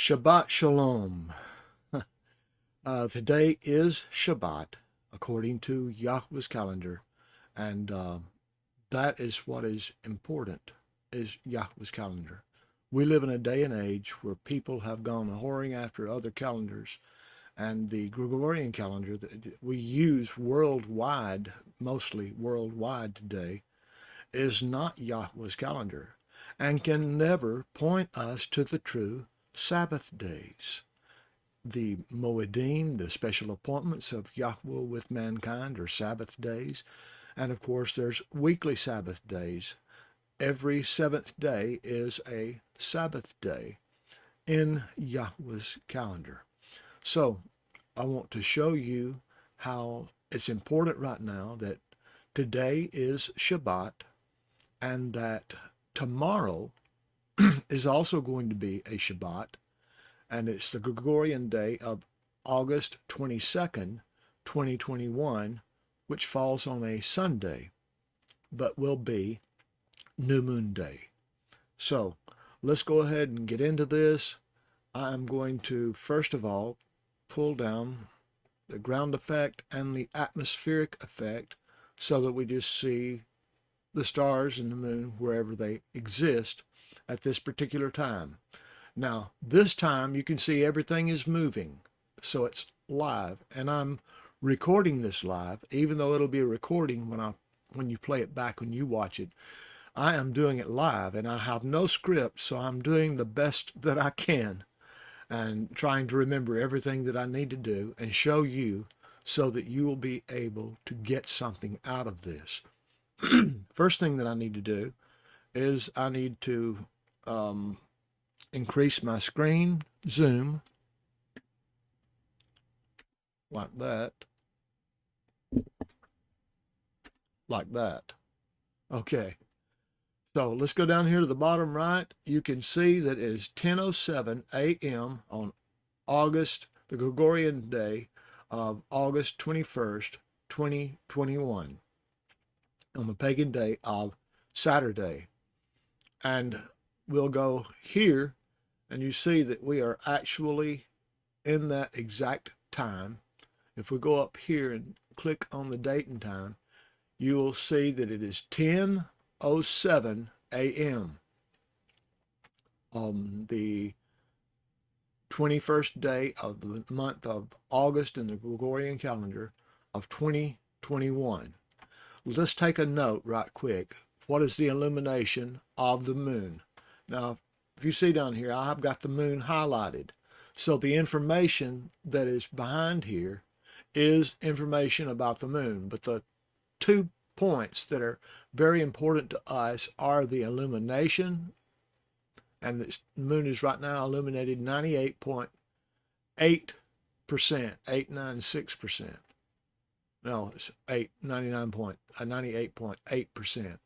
Shabbat Shalom. Today is Shabbat, according to Yahweh's calendar, and that is what is important, is Yahweh's calendar. We live in a day and age where people have gone whoring after other calendars, and the Gregorian calendar that we use worldwide, mostly worldwide today, is not Yahweh's calendar, and can never point us to the true Sabbath days. The Moedim, the special appointments of Yahweh with mankind, are Sabbath days. And of course, there's weekly Sabbath days. Every seventh day is a Sabbath day in Yahweh's calendar. So I want to show you how it's important right now that today is Shabbat and that tomorrow is also going to be a Shabbat, and it's the Gregorian day of August 22nd, 2021, which falls on a Sunday, but will be New Moon Day. So let's go ahead and get into this. I'm going to, first of all, pull down the ground effect and the atmospheric effect so that we just see the stars and the moon wherever they exist at this particular time. Now, this time you can see everything is moving, so it's live, and I'm recording this live, even though it'll be a recording when you play it back, when you watch it. I am doing it live, and I have no script, so I'm doing the best that I can and trying to remember everything that I need to do and show you so that you will be able to get something out of this. First thing that I need to do is I need to increase my screen zoom like that, Okay, so let's go down here to the bottom right. You can see that it is 10:07 a.m. on the Gregorian day of August 21st, 2021, on the pagan day of Saturday. And we'll go here, and you see that we are actually in that exact time. If we go up here and click on the date and time, you will see that it is 10:07 a.m. on the 21st day of the month of August in the Gregorian calendar of 2021. Let's take a note right quick. What is the illumination of the moon? Now, if you see down here, I've got the moon highlighted. So the information that is behind here is information about the moon. But the 2 points that are very important to us are the illumination, and the moon is right now illuminated 98.8%, 896%. No, it's 98.8%.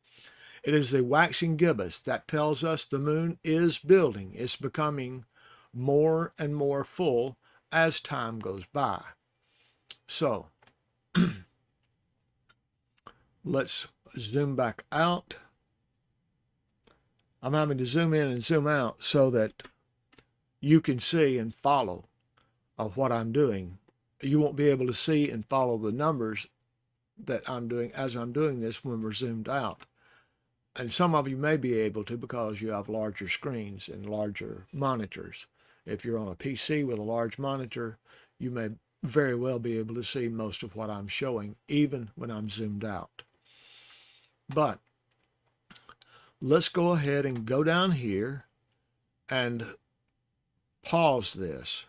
It is the waxing gibbous that tells us the moon is building. It's becoming more and more full as time goes by. So let's zoom back out. I'm having to zoom in and zoom out so that you can see and follow what I'm doing. You won't be able to see and follow the numbers that I'm doing as I'm doing this when we're zoomed out. And some of you may be able to because you have larger screens and larger monitors. If you're on a PC with a large monitor, you may very well be able to see most of what I'm showing, even when I'm zoomed out. But let's go ahead and go down here and pause this.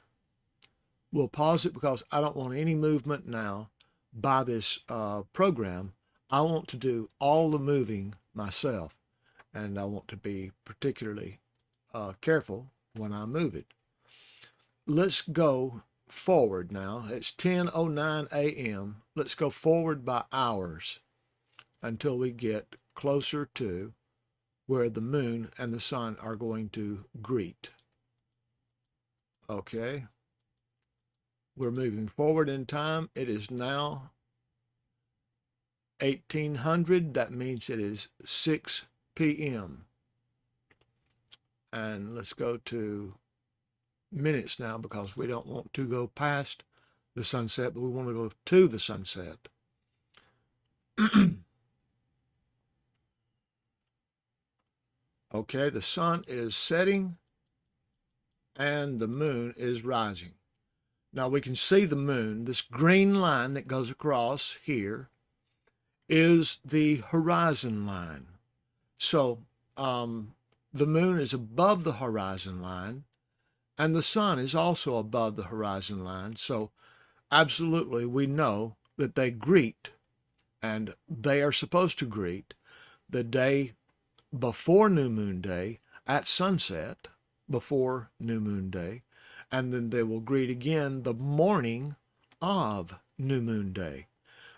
We'll pause it because I don't want any movement now by this program. I want to do all the moving myself, and I want to be particularly careful when I move it. Let's go forward now. It's 10:09 a.m. Let's go forward by hours until we get closer to where the moon and the sun are going to greet. Okay. We're moving forward in time. It is now 1800. That means it is 6 p.m. And let's go to minutes now because we don't want to go past the sunset, but we want to go to the sunset. Okay, the sun is setting and the moon is rising. Now we can see the moon. This green line that goes across here is the horizon line. So the moon is above the horizon line, and the sun is also above the horizon line. So absolutely we know that they greet, and they are supposed to greet the day before New Moon Day at sunset, before New Moon Day, and then they will greet again the morning of New Moon Day.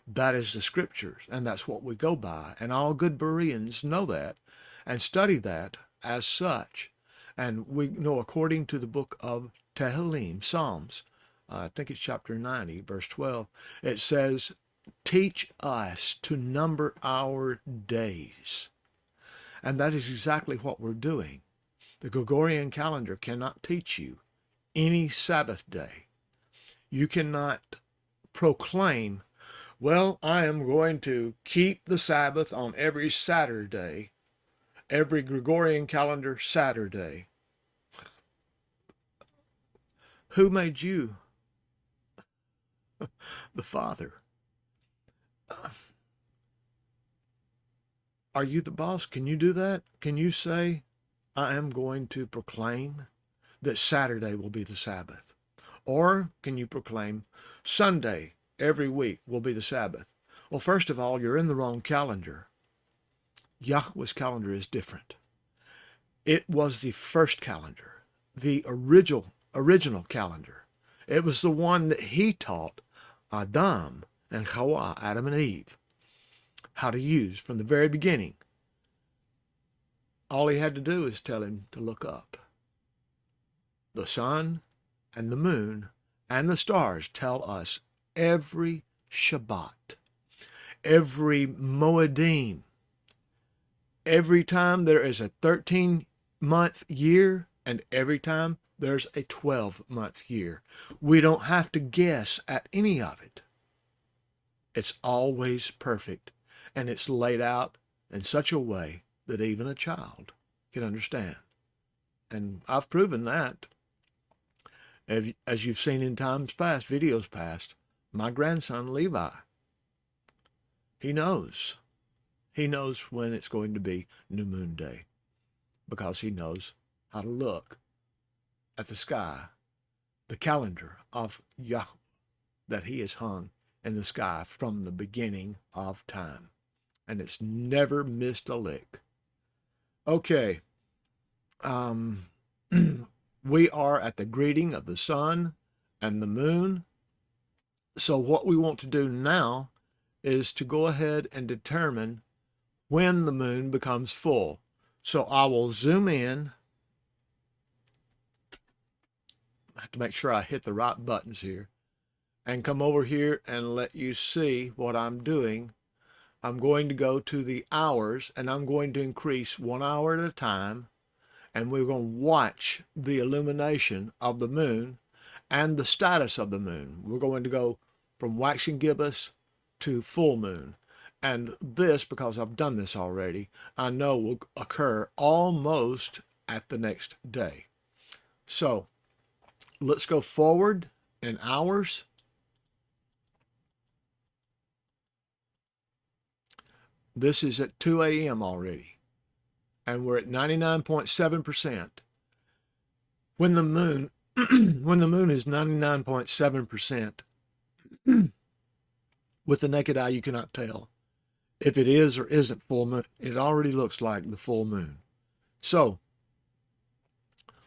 That is the scriptures, and that's what we go by. And all good Bereans know that and study that as such. And we know according to the book of Tehillim, Psalms, I think it's chapter 90, verse 12, it says, teach us to number our days. And that is exactly what we're doing. The Gregorian calendar cannot teach you any Sabbath day. You cannot proclaim, well, I am going to keep the Sabbath on every Saturday, every Gregorian calendar Saturday. Who made you? The Father. Are you the boss? Can you do that? Can you say, I am going to proclaim that Saturday will be the Sabbath? Or can you proclaim Sunday every week will be the Sabbath? Well, first of all, you're in the wrong calendar. Yahweh's calendar is different. It was the first calendar, the original calendar. It was the one that he taught Adam and Hawa, Adam and Eve, how to use from the very beginning. All he had to do is tell him to look up. The sun and the moon and the stars tell us every Shabbat, every Moedim, every time there is a 13-month year and every time there's a 12-month year. We don't have to guess at any of it. It's always perfect, and it's laid out in such a way that even a child can understand. And I've proven that. As you've seen in times past, videos past, my grandson Levi, he knows. He knows when it's going to be New Moon Day because he knows how to look at the sky, the calendar of Yah that he has hung in the sky from the beginning of time. And it's never missed a lick. Okay. We are at the greeting of the sun and the moon. So what we want to do now is to go ahead and determine when the moon becomes full. So I will zoom in. I have to make sure I hit the right buttons here and come over here and let you see what I'm doing. I'm going to go to the hours and I'm going to increase 1 hour at a time, and we're going to watch the illumination of the moon and the status of the moon. We're going to go from waxing gibbous to full moon. And this, because I've done this already, I know will occur almost at the next day. So let's go forward in hours. This is at 2 a.m. already, and we're at 99.7%. When the moon, when the moon is 99.7%, with the naked eye you cannot tell if it is or isn't full moon. It already looks like the full moon. So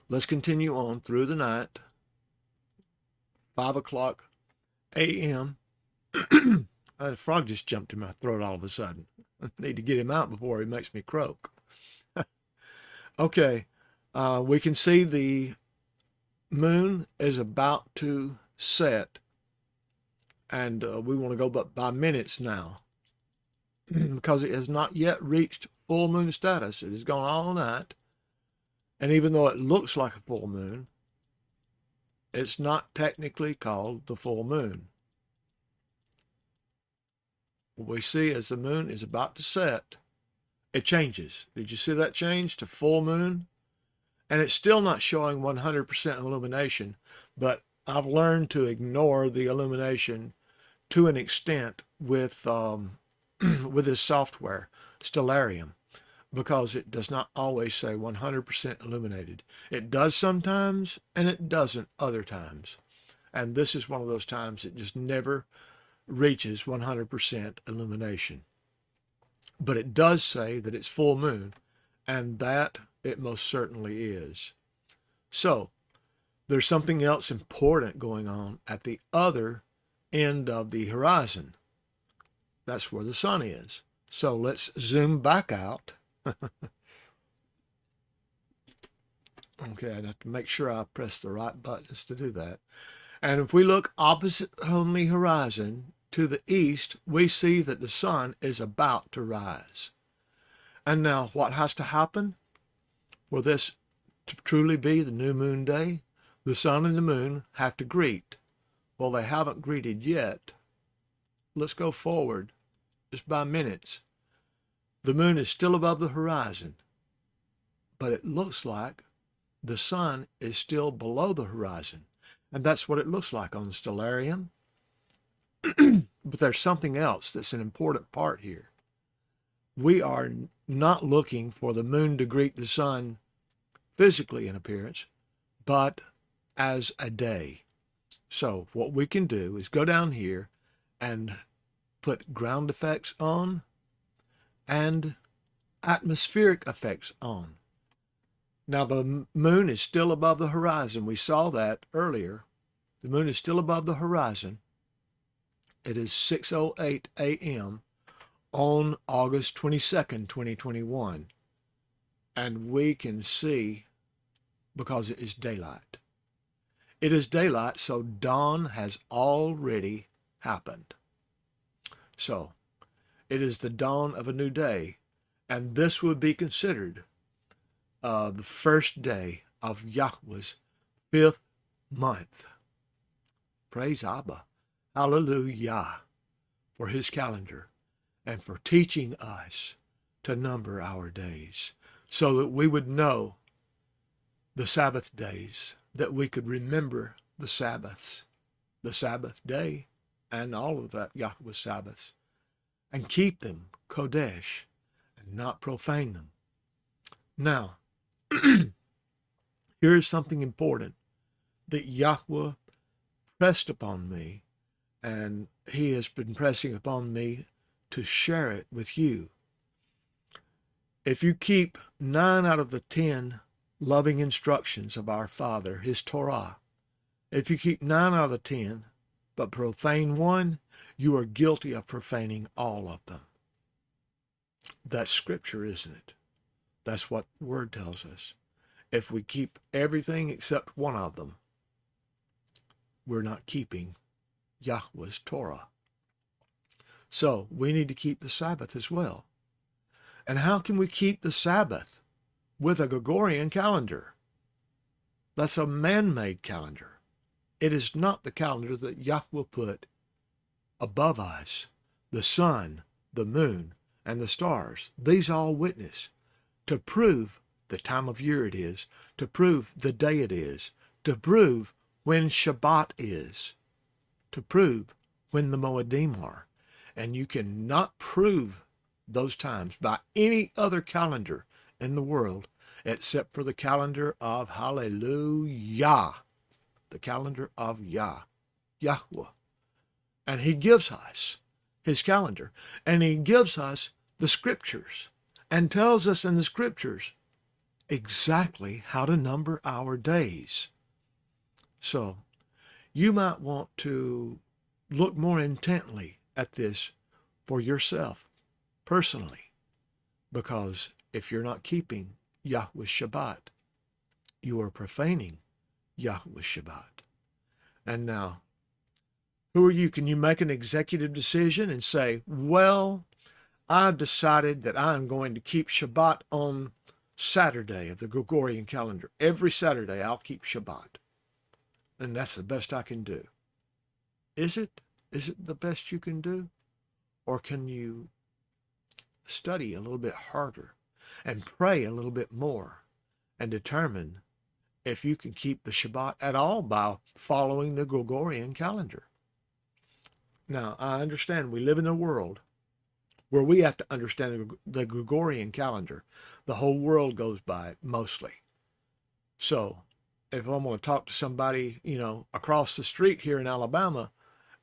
let's continue on through the night. 5 o'clock a.m. A frog just jumped in my throat all of a sudden. I need to get him out before he makes me croak. Okay, we can see the moon is about to set, and we want to go by minutes now because it has not yet reached full moon status. It has gone all night, and even though it looks like a full moon, it's not technically called the full moon. What we see as the moon is about to set, it changes. Did you see that change to full moon? And it's still not showing 100% illumination, but I've learned to ignore the illumination to an extent with with this software, Stellarium, because it does not always say 100% illuminated. It does sometimes, and it doesn't other times. And this is one of those times it just never reaches 100% illumination. But it does say that it's full moon, and that it most certainly is. So there's something else important going on at the other end of the horizon. That's where the sun is. So let's zoom back out. Okay, I have to make sure I press the right buttons to do that. And if we look opposite on the horizon to the east, we see that the sun is about to rise. And now what has to happen for this to truly be the new moon day? The sun and the moon have to greet. Well, they haven't greeted yet. Let's go forward just by minutes. The moon is still above the horizon, but it looks like the sun is still below the horizon. And that's what it looks like on the Stellarium. But there's something else that's an important part here. We are not looking for the moon to greet the sun physically in appearance, but as a day. So what we can do is go down here and put ground effects on and atmospheric effects on. Now the moon is still above the horizon. We saw that earlier. The moon is still above the horizon. It is 6:08 a.m. on August 22nd, 2021. And we can see because it is daylight. It is daylight, so dawn has already happened. So it is the dawn of a new day, and this would be considered the first day of Yahweh's 5th month. Praise Abba. Hallelujah for his calendar and for teaching us to number our days so that we would know the Sabbath days, that we could remember the Sabbaths, the Sabbath day, and all of that Yahweh's Sabbaths, and keep them Kodesh and not profane them. Now, here is something important that Yahweh pressed upon me, and he has been pressing upon me to share it with you. If you keep 9 out of the 10 loving instructions of our Father, his Torah, if you keep 9 out of the 10, but profane one, you are guilty of profaning all of them. That's scripture, isn't it? That's what the word tells us. If we keep everything except one of them, we're not keeping Yahweh's Torah. So we need to keep the Sabbath as well. And how can we keep the Sabbath with a Gregorian calendar? That's a man-made calendar. It is not the calendar that Yahweh put above us. The sun, the moon, and the stars, these all witness to prove the time of year it is, to prove the day it is, to prove when Shabbat is, to prove when the Moedim are. And you cannot prove those times by any other calendar in the world except for the calendar of Hallelujah, the calendar of Yah, Yahweh. And he gives us his calendar, and he gives us the scriptures and tells us in the scriptures exactly how to number our days. So you might want to look more intently at this for yourself personally, because if you're not keeping Yahweh's Shabbat, you are profaning Yahweh's Shabbat. And now, who are you? Can you make an executive decision and say, well, I've decided that I'm going to keep Shabbat on Saturday of the Gregorian calendar. Every Saturday I'll keep Shabbat. and that's the best I can do. Is it? Is it the best you can do? Or can you study a little bit harder and pray a little bit more and determine if you can keep the Shabbat at all by following the Gregorian calendar? Now, I understand we live in a world where we have to understand the Gregorian calendar. The whole world goes by it mostly. So if I'm going to talk to somebody, across the street here in Alabama,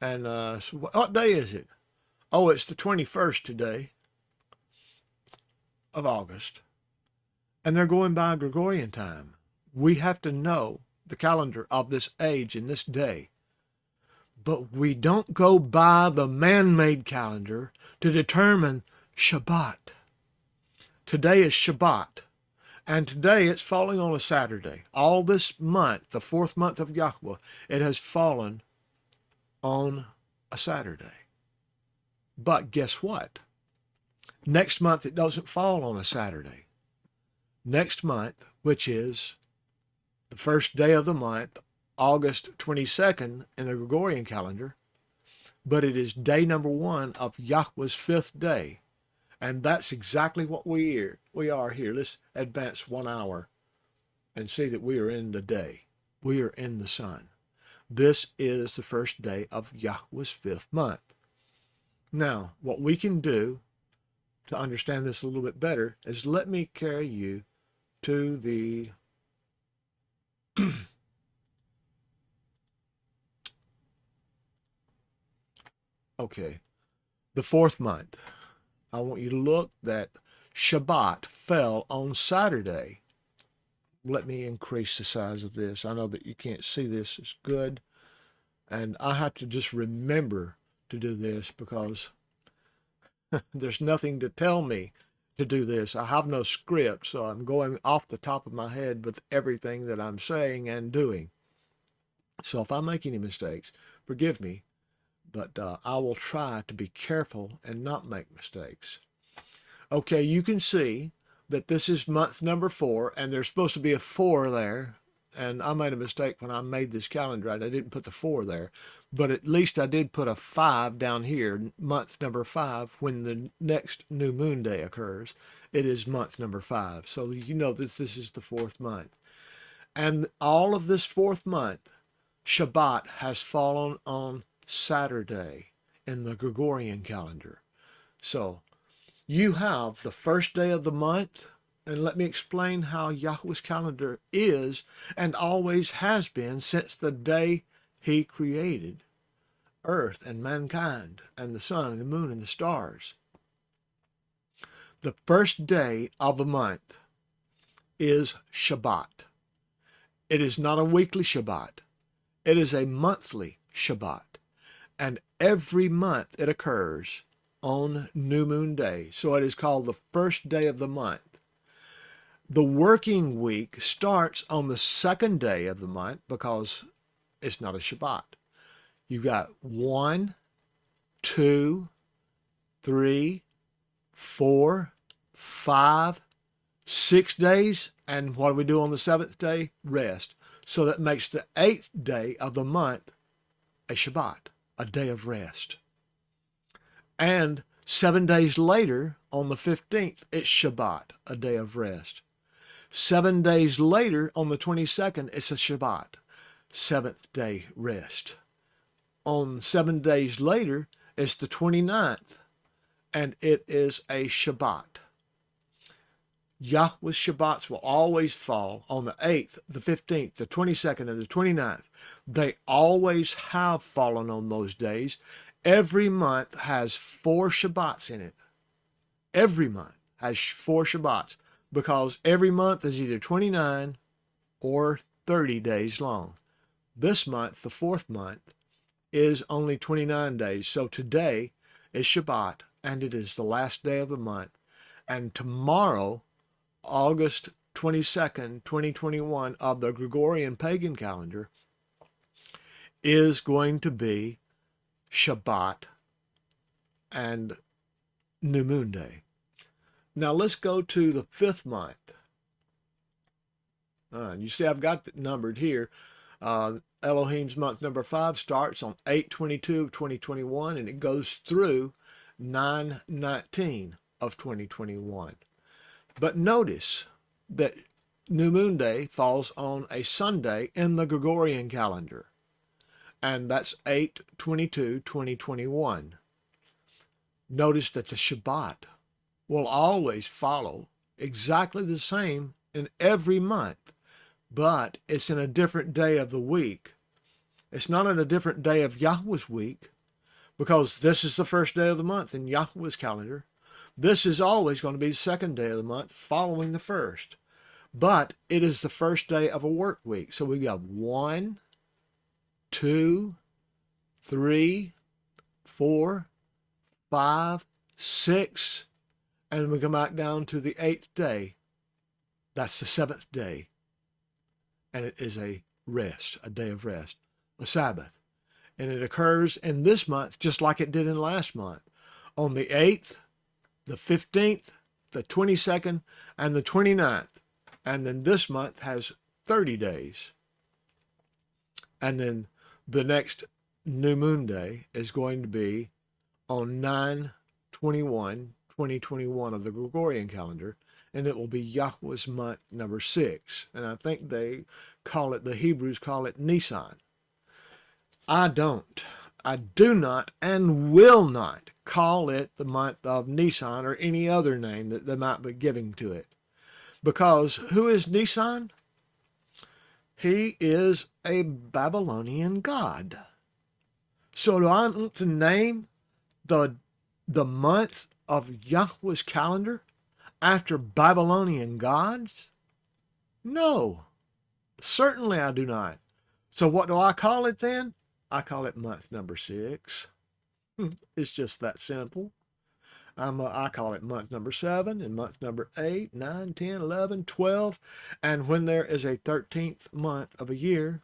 and so what day is it? Oh, it's the 21st today of August. And they're going by Gregorian time. We have to know the calendar of this age and this day. But we don't go by the man-made calendar to determine Shabbat. Today is Shabbat. And today it's falling on a Saturday. All this month, the 4th month of Yahweh, it has fallen on a Saturday. But guess what? Next month it doesn't fall on a Saturday. Next month, which is the first day of the month, August 22nd in the Gregorian calendar, but it is day number 1 of Yahweh's 5th day. And that's exactly what we are here. Let's advance 1 hour and see that we are in the day. We are in the sun. This is the first day of Yahweh's 5th month. Now, what we can do to understand this a little bit better is let me carry you to the okay, the 4th month. I want you to look that Shabbat fell on Saturday. Let me increase the size of this. I know that you can't see this. It's good. And I have to just remember to do this because there's nothing to tell me to do this. I have no script, so I'm going off the top of my head with everything that I'm saying and doing. So if I make any mistakes, forgive me, but I will try to be careful and not make mistakes. Okay, you can see that this is month number 4, and there's supposed to be a 4 there. And I made a mistake when I made this calendar. I didn't put the 4 there, but at least I did put a 5 down here, month number 5, when the next new moon day occurs. It is month number 5. So you know that this is the 4th month. And all of this 4th month, Shabbat has fallen on Saturday in the Gregorian calendar. So you have the first day of the month, and let me explain how Yahweh's calendar is and always has been since the day he created earth and mankind and the sun and the moon and the stars. The first day of the month is Shabbat. It is not a weekly Shabbat. It is a monthly Shabbat. And every month it occurs on New Moon Day. So it is called the first day of the month. The working week starts on the 2nd day of the month because it's not a Shabbat. You've got 1, 2, 3, 4, 5, 6 days. And what do we do on the 7th day? Rest. So that makes the 8th day of the month a Shabbat, a day of rest. And 7 days later, on the 15th, it's Shabbat, a day of rest. 7 days later, on the 22nd, it's a Shabbat, 7th day rest. On 7 days later, it's the 29th, and it is a Shabbat. Yahweh's Shabbats will always fall on the 8th, the 15th, the 22nd, and the 29th. They always have fallen on those days. Every month has 4 Shabbats in it. Every month has 4 Shabbats because every month is either 29 or 30 days long. This month, the 4th month, is only 29 days. So today is Shabbat, and it is the last day of the month. And tomorrow, August 22nd, 2021, of the Gregorian pagan calendar, is going to be Shabbat and New Moon Day. Now let's go to the 5th month. You see I've got it numbered here. Elohim's month number 5 starts on 8/22 of 2021 and it goes through 9/19 of 2021. But notice that New Moon Day falls on a Sunday in the Gregorian calendar, and that's 8/22/2021. Notice that the Shabbat will always follow exactly the same in every month, but it's in a different day of the week. It's not in a different day of Yahweh's week, because this is the first day of the month in Yahweh's calendar. This is always going to be the second day of the month following the first. But it is the first day of a work week. So we got 1, 2, 3, 4, 5, 6, and we come back down to the 8th day. That's the 7th day. And it is a rest, a day of rest, a Sabbath. And it occurs in this month just like it did in last month. On the 8th, the 15th, the 22nd, and the 29th. And then this month has 30 days. And then the next New Moon Day is going to be on 9/21/2021 of the Gregorian calendar, and it will be Yahweh's month number 6. And I think the Hebrews call it Nisan. I don't. I do not and will not call it the month of Nisan or any other name that they might be giving to it. Because who is Nisan? He is a Babylonian god. So do I want to name the month of Yahweh's calendar after Babylonian gods? No, certainly I do not. So what do I call it then? I call it month number 6. It's just that simple. I call it month number 7 and month number 8, 9, 10, 11, 12. And when there is a 13th month of a year,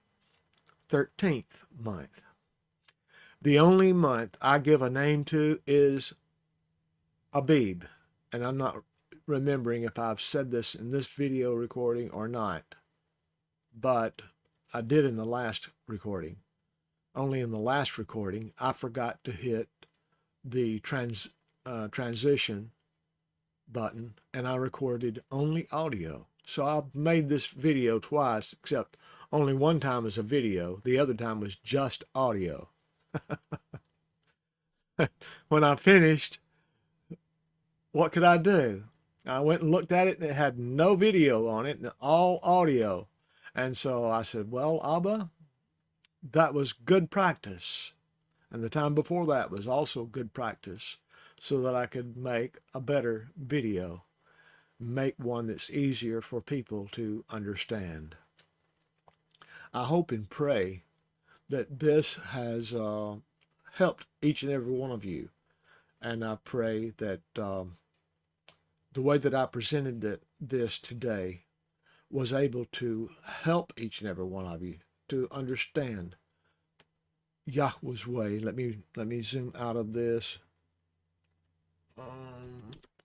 13th month. The only month I give a name to is Abib. And I'm not remembering if I've said this in this video recording or not. But I did in the last recording. Only in the last recording, I forgot to hit the transition button, and I recorded only audio. So I've made this video twice, except only one time was a video. The other time was just audio. When I finished, what could I do? I went and looked at it, and it had no video on it, and all audio. And so I said, well, Abba, that was good practice. And the time before that was also good practice, so that I could make a better video, make one that's easier for people to understand. I hope and pray that this has helped each and every one of you. And I pray that the way that I presented this today was able to help each and every one of you to understand Yahweh's way. Let me zoom out of this.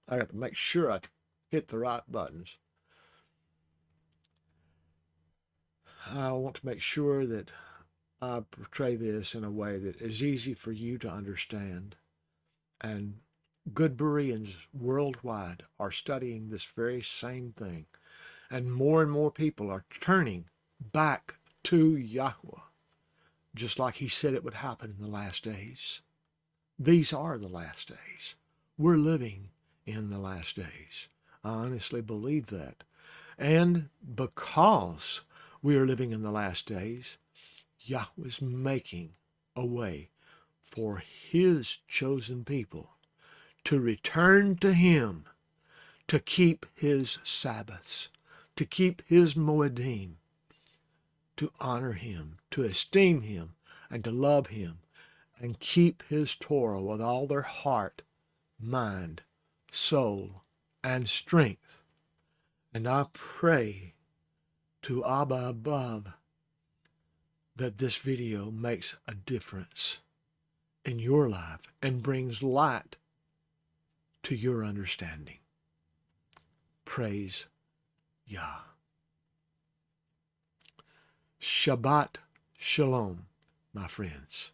I got to make sure I hit the right buttons. I want to make sure that I portray this in a way that is easy for you to understand. And good Bereans worldwide are studying this very same thing. And more people are turning back to Yahweh, just like he said it would happen in the last days. These are the last days. We're living in the last days. I honestly believe that. And because we are living in the last days, Yahweh's making a way for his chosen people to return to him, to keep his Sabbaths, to keep his Moedim, to honor him, to esteem him, and to love him, and keep his Torah with all their heart, mind, soul, and strength. And I pray to Abba above that this video makes a difference in your life and brings light to your understanding. Praise Yah. Shabbat Shalom, my friends.